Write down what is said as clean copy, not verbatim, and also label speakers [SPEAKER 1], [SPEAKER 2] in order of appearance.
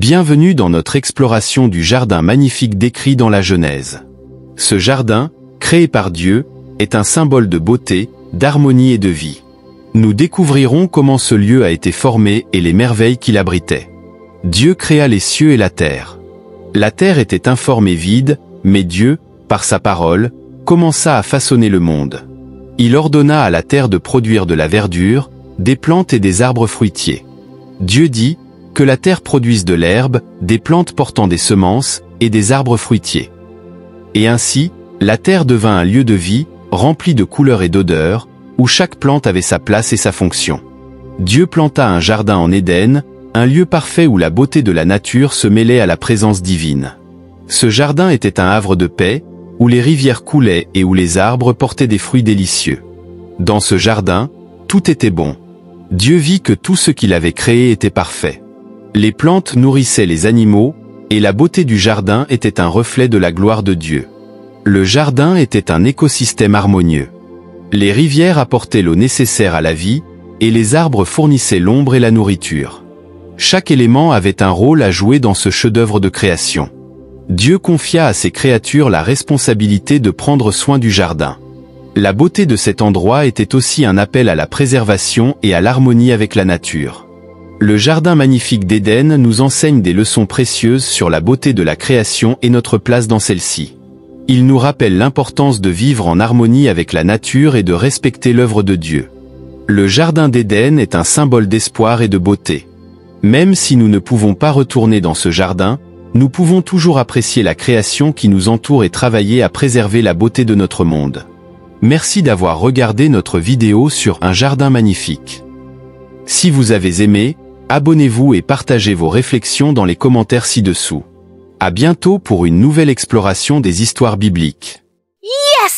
[SPEAKER 1] Bienvenue dans notre exploration du jardin magnifique décrit dans la Genèse. Ce jardin, créé par Dieu, est un symbole de beauté, d'harmonie et de vie. Nous découvrirons comment ce lieu a été formé et les merveilles qu'il abritait. Dieu créa les cieux et la terre. La terre était informe et vide, mais Dieu, par sa parole, commença à façonner le monde. Il ordonna à la terre de produire de la verdure, des plantes et des arbres fruitiers. Dieu dit que la terre produise de l'herbe, des plantes portant des semences, et des arbres fruitiers. Et ainsi, la terre devint un lieu de vie, rempli de couleurs et d'odeurs, où chaque plante avait sa place et sa fonction. Dieu planta un jardin en Éden, un lieu parfait où la beauté de la nature se mêlait à la présence divine. Ce jardin était un havre de paix, où les rivières coulaient et où les arbres portaient des fruits délicieux. Dans ce jardin, tout était bon. Dieu vit que tout ce qu'il avait créé était parfait. Les plantes nourrissaient les animaux, et la beauté du jardin était un reflet de la gloire de Dieu. Le jardin était un écosystème harmonieux. Les rivières apportaient l'eau nécessaire à la vie, et les arbres fournissaient l'ombre et la nourriture. Chaque élément avait un rôle à jouer dans ce chef-d'œuvre de création. Dieu confia à ses créatures la responsabilité de prendre soin du jardin. La beauté de cet endroit était aussi un appel à la préservation et à l'harmonie avec la nature. Le jardin magnifique d'Éden nous enseigne des leçons précieuses sur la beauté de la création et notre place dans celle-ci. Il nous rappelle l'importance de vivre en harmonie avec la nature et de respecter l'œuvre de Dieu. Le jardin d'Éden est un symbole d'espoir et de beauté. Même si nous ne pouvons pas retourner dans ce jardin, nous pouvons toujours apprécier la création qui nous entoure et travailler à préserver la beauté de notre monde. Merci d'avoir regardé notre vidéo sur un jardin magnifique. Si vous avez aimé, abonnez-vous et partagez vos réflexions dans les commentaires ci-dessous. À bientôt pour une nouvelle exploration des histoires bibliques.
[SPEAKER 2] Yes!